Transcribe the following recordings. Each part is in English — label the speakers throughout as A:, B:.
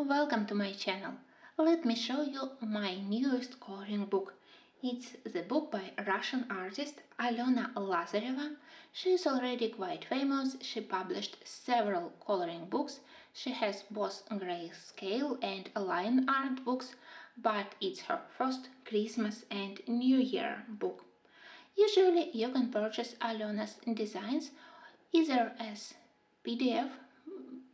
A: Welcome to my channel. Let me show you my newest coloring book. It's the book by Russian artist Alena A.Lazareva. She is already quite famous. She published several coloring books. She has both grayscale and line art books, but it's her first Christmas and New Year book. Usually you can purchase Alena's designs either as PDF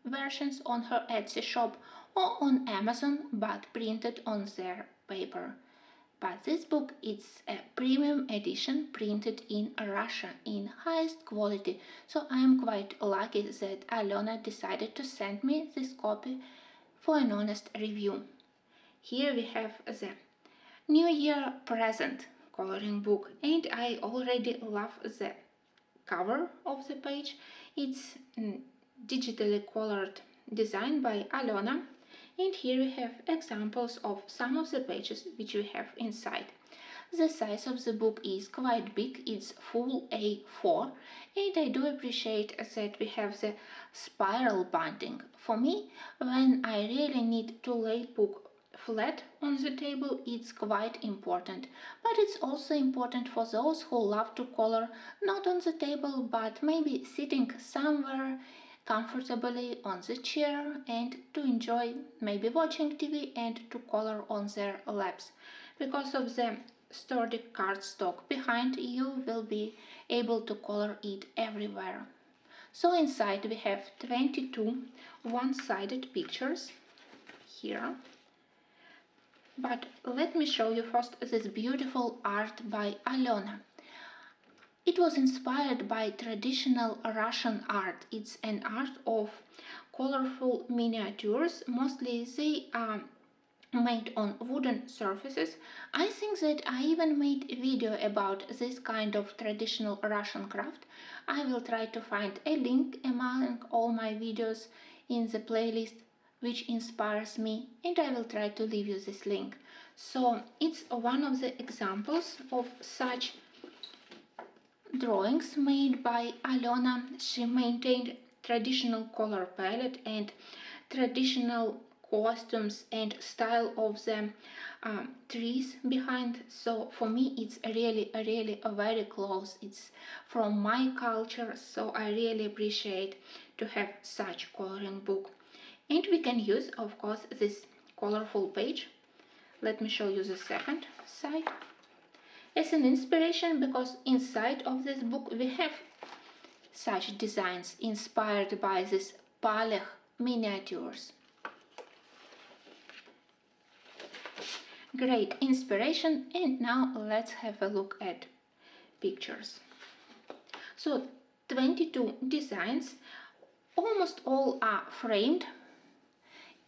A: versions on her Etsy shop or on Amazon, but printed on their paper. But this book is a premium edition printed in Russia in highest quality, so I am quite lucky that Alena decided to send me this copy for an honest review. Here we have the New Year present coloring book, and I already love the cover of the page. It's digitally colored design by Alena, and here we have examples of some of the pages which we have inside. The size of the book is quite big, it's full A4, and I do appreciate that we have the spiral binding. For me, when I really need to lay book flat on the table, it's quite important, but it's also important for those who love to color not on the table but maybe sitting somewhere comfortably on the chair and to enjoy maybe watching TV and to color on their laps. Because of the sturdy cardstock behind, you will be able to color it everywhere. So inside we have 22 one-sided pictures here. But let me show you first this beautiful art by Alena. It was inspired by traditional Russian art. It's an art of colorful miniatures. Mostly they are made on wooden surfaces. I think that I even made a video about this kind of traditional Russian craft. I will try to find a link among all my videos in the playlist which inspires me, and I will try to leave you this link. So it's one of the examples of such drawings made by Alena. She maintained traditional color palette and traditional costumes and style of the trees behind. So for me it's really very close. It's from my culture, so I really appreciate to have such coloring book. And we can use, of course, this colorful page. Let me show you the second side as an inspiration, because inside of this book we have such designs inspired by these Malbuch miniatures. Great inspiration, and now let's have a look at pictures. So 22 designs, almost all are framed,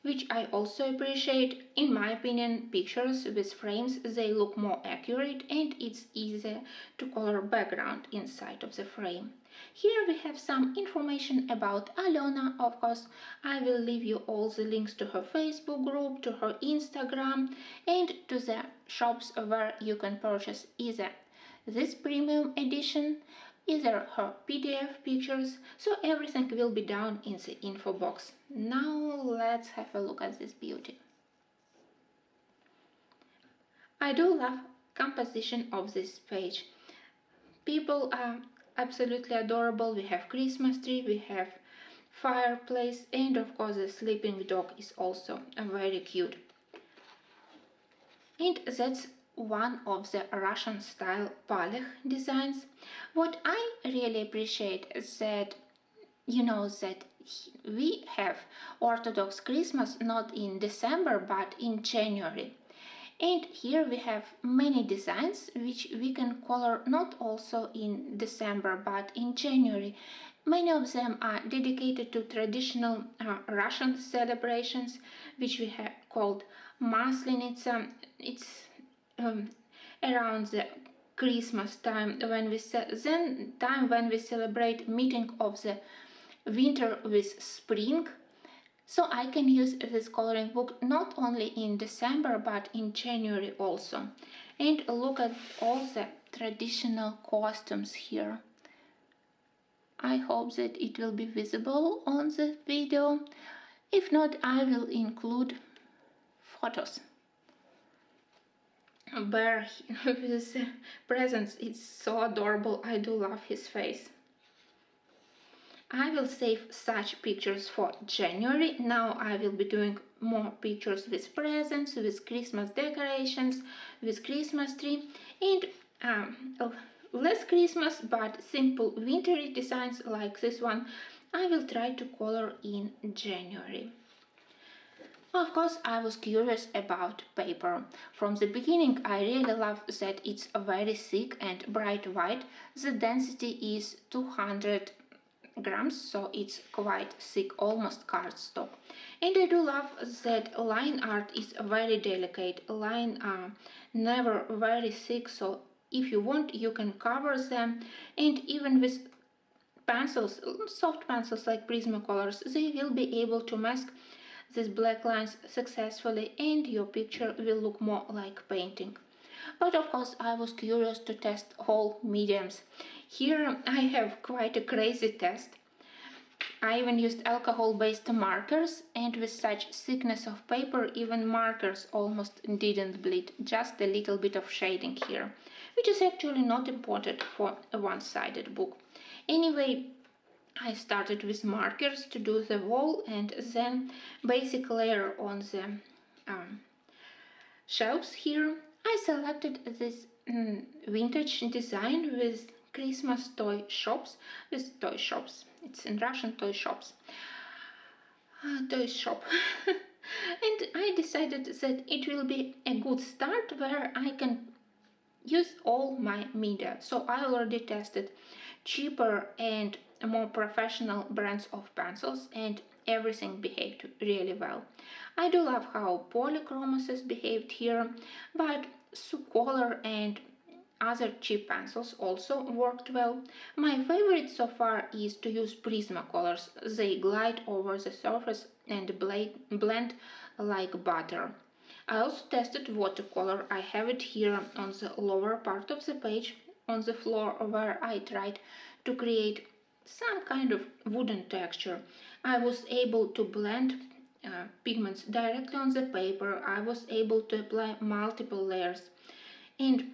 A: which I also appreciate. In my opinion, pictures with frames, they look more accurate and it's easier to color background inside of the frame. Here we have some information about Alena. Of course, I will leave you all the links to her Facebook group, to her Instagram, and to the shops where you can purchase either this premium edition, either her PDF pictures, so everything will be down in the info box. Now let's have a look at this beauty. I do love composition of this page. People are absolutely adorable. We have Christmas tree, we have fireplace, and of course the sleeping dog is also very cute. And that's one of the Russian style Malbuch designs. What I really appreciate is that that we have Orthodox Christmas not in December but in January. And here we have many designs which we can color not also in December but in January. Many of them are dedicated to traditional Russian celebrations, which we have called Maslenitsa. It's around the Christmas time when we celebrate meeting of the winter with spring. So I can use this coloring book not only in December but in January also. And look at all the traditional costumes here. I hope that it will be visible on the video. If not, I will include photos. A bear with his presents, it's so adorable. I do love his face. I will save such pictures for January. Now I will be doing more pictures with presents, with Christmas decorations, with Christmas tree, and less Christmas but simple wintry designs like this one I will try to color in January. Of course, I was curious about paper. From the beginning, I really love that it's very thick and bright white. The density is 200 grams, so it's quite thick, almost cardstock. And I do love that line art is very delicate. Line are never very thick, so if you want, you can cover them. And even with pencils, soft pencils like Prismacolors, they will be able to mask these black lines successfully, and your picture will look more like painting. But of course, I was curious to test all mediums. Here I have quite a crazy test. I even used alcohol-based markers, and with such thickness of paper, even markers almost didn't bleed, just a little bit of shading here, which is actually not important for a one-sided book. Anyway, I started with markers to do the wall and then basic layer on the shelves here. I selected this vintage design with Christmas toy shops, it's in Russian toy shops, toy shop. And I decided that it will be a good start where I can use all my media. So I already tested cheaper and more professional brands of pencils, and everything behaved really well. I do love how polychromasis behaved here, but Sucolor and other cheap pencils also worked well. My favorite so far is to use Prismacolors. They glide over the surface and blend like butter. I also tested watercolor. I have it here on the lower part of the page on the floor where I tried to create some kind of wooden texture. I was able to blend pigments directly on the paper. I was able to apply multiple layers, and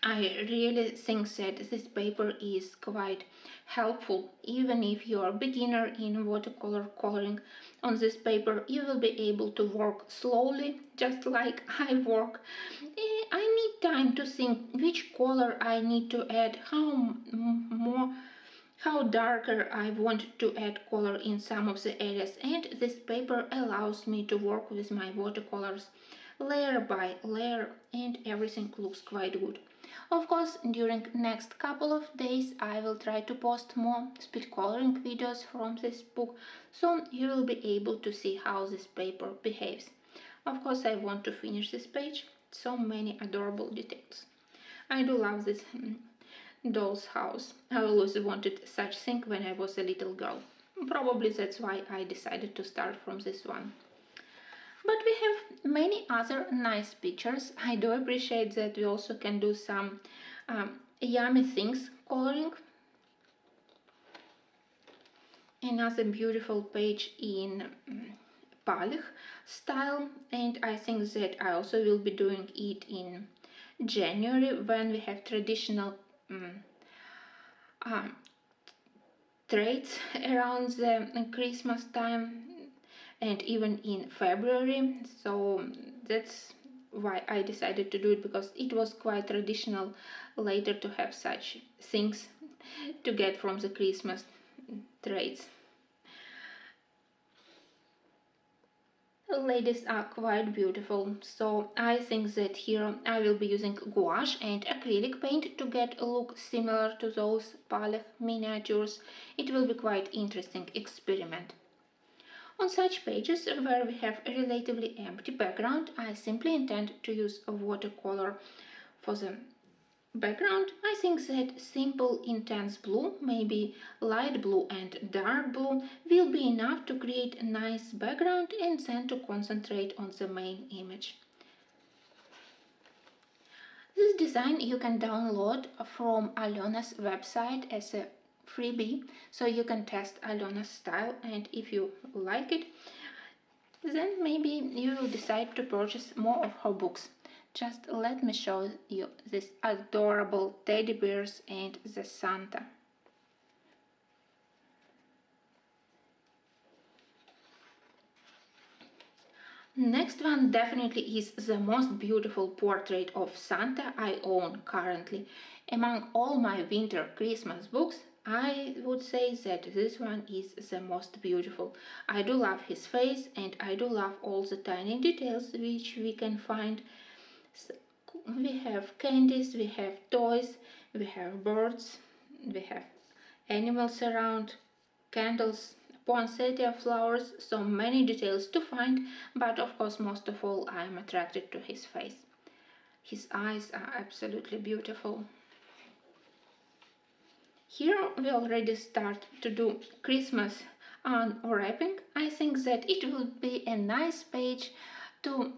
A: I really think that this paper is quite helpful. Even if you are a beginner in watercolor coloring, on this paper you will be able to work slowly, just like I work. I need time to think which color I need to add, how darker I want to add color in some of the areas, and this paper allows me to work with my watercolors layer by layer, and everything looks quite good. Of course, during next couple of days I will try to post more speed coloring videos from this book, so you will be able to see how this paper behaves. Of course, I want to finish this page. So many adorable details. I do love this doll's house. I always wanted such thing when I was a little girl. Probably that's why I decided to start from this one. But we have many other nice pictures. I do appreciate that we also can do some yummy things coloring. Another beautiful page in Malbuch style, and I think that I also will be doing it in January when we have traditional trades around the Christmas time, and even in February. So that's why I decided to do it, because it was quite traditional later to have such things to get from the Christmas trades. The ladies are quite beautiful, so I think that here I will be using gouache and acrylic paint to get a look similar to those Malbuch miniatures. It will be quite interesting experiment. On such pages where we have a relatively empty background, I simply intend to use a watercolor for the background. I think that simple intense blue, maybe light blue and dark blue, will be enough to create a nice background and then to concentrate on the main image. This design you can download from Alena's website as a freebie, so you can test Alena's style, and if you like it, Then maybe you will decide to purchase more of her books. Just let me show you these adorable teddy bears and the Santa. Next one definitely is the most beautiful portrait of Santa I own currently. Among all my winter Christmas books, I would say that this one is the most beautiful. I do love his face and I do love all the tiny details which we can find. We have candies, we have toys, we have birds, we have animals around, candles, poinsettia flowers, so many details to find, but of course most of all I am attracted to his face. His eyes are absolutely beautiful. Here we already start to do Christmas unwrapping. I think that it would be a nice page to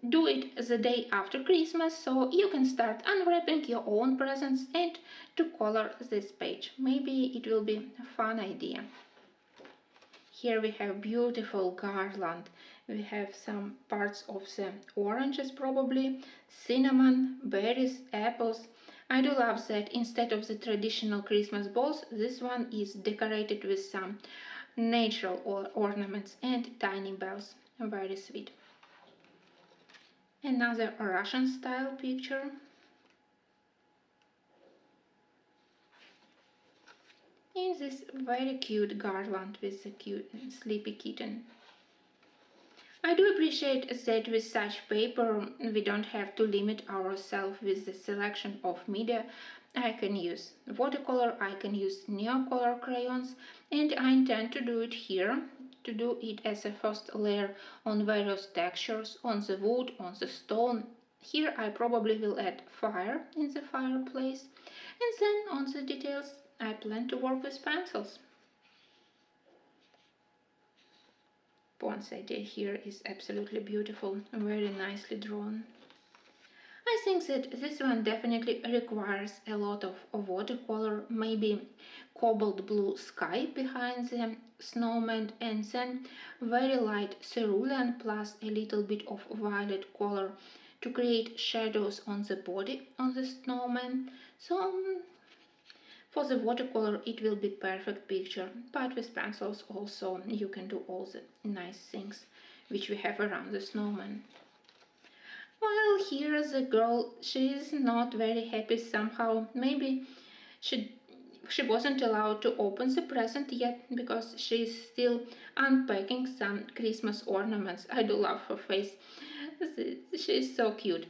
A: do it the day after Christmas, so you can start unwrapping your own presents and to color this page. Maybe it will be a fun idea. Here we have beautiful garland. We have some parts of the oranges probably, cinnamon, berries, apples. I do love that instead of the traditional Christmas balls, this one is decorated with some natural ornaments and tiny bells. Very sweet. Another Russian style picture. In this very cute garland with a cute sleepy kitten. I do appreciate that with such paper we don't have to limit ourselves with the selection of media. I can use watercolor, I can use neocolor crayons, and I intend to do it here, to do it as a first layer on various textures, on the wood, on the stone. Here I probably will add fire in the fireplace, and then on the details I plan to work with pencils. Poinsettia here is absolutely beautiful, very nicely drawn. I think that this one definitely requires a lot of watercolor, maybe cobalt blue sky behind the snowman, and then very light cerulean plus a little bit of violet color to create shadows on the body of the snowman. So for the watercolor it will be perfect picture, but with pencils also you can do all the nice things which we have around the snowman. Well, here the girl, she is not very happy somehow. Maybe she wasn't allowed to open the present yet because she is still unpacking some Christmas ornaments. I do love her face. She is so cute.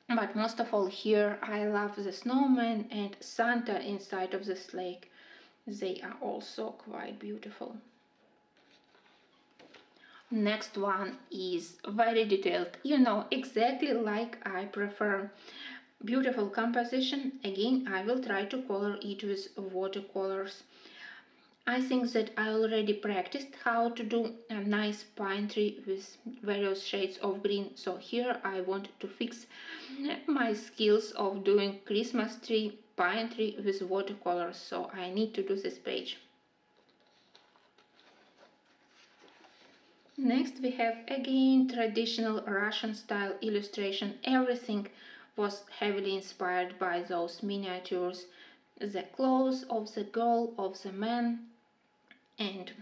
A: But most of all here I love the snowman and Santa inside of the sleigh. They are also quite beautiful. Next one is very detailed, exactly like I prefer. Beautiful composition. Again, I will try to color it with watercolors. I think that I already practiced how to do a nice pine tree with various shades of green, so here I want to fix my skills of doing Christmas tree, pine tree with watercolors, so I need to do this page. Next we have again traditional Russian style illustration. Everything was heavily inspired by those miniatures, the clothes of the girl, of the man, and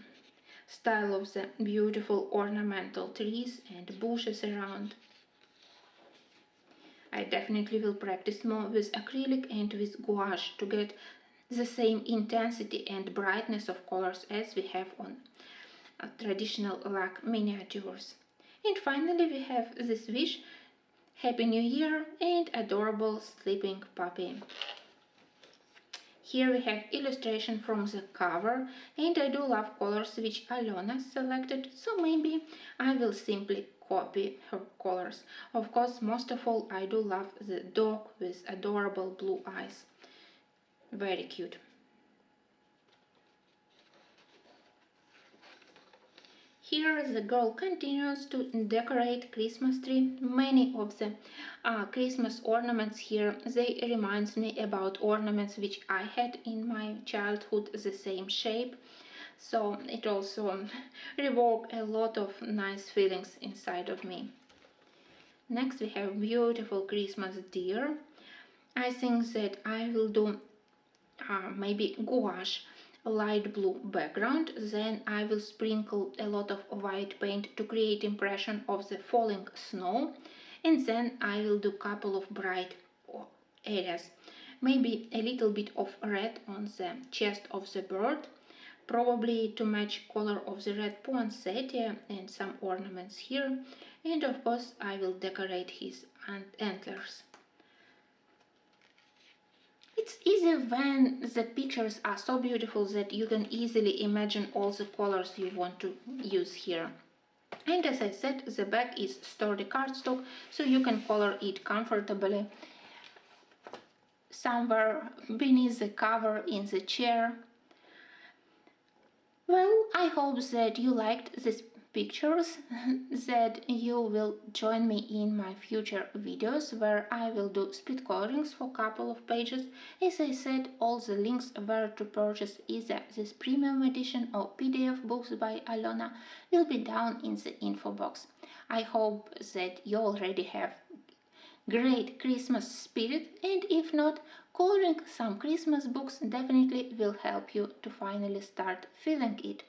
A: style of the beautiful ornamental trees and bushes around. I definitely will practice more with acrylic and with gouache to get the same intensity and brightness of colors as we have on traditional lac miniatures. And finally we have this wish, Happy New Year, and adorable sleeping puppy. Here we have illustration from the cover, and I do love colors which Alena selected, so maybe I will simply copy her colors. Of course, most of all I do love the dog with adorable blue eyes. Very cute. Here the girl continues to decorate Christmas tree. Many of the Christmas ornaments here, they reminds me about ornaments which I had in my childhood, the same shape. so it also revoked a lot of nice feelings inside of me. Next we have beautiful Christmas deer. I think that I will do maybe gouache, light blue background, then I will sprinkle a lot of white paint to create impression of the falling snow, and then I will do couple of bright areas, maybe a little bit of red on the chest of the bird, probably to match color of the red poinsettia, and some ornaments here, and of course I will decorate his antlers. It's easy when the pictures are so beautiful that you can easily imagine all the colors you want to use here. And as I said, the back is sturdy cardstock, so you can color it comfortably somewhere beneath the cover in the chair. Well, I hope that you liked these pictures, that you will join me in my future videos where I will do speed colorings for a couple of pages. As I said, all the links where to purchase either this premium edition or PDF books by Alena will be down in the info box. I hope that you already have great Christmas spirit, and if not, coloring some Christmas books definitely will help you to finally start feeling it.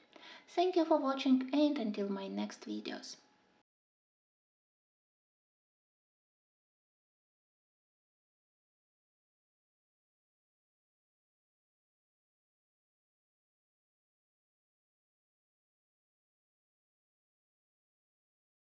A: Thank you for watching, and until my next videos.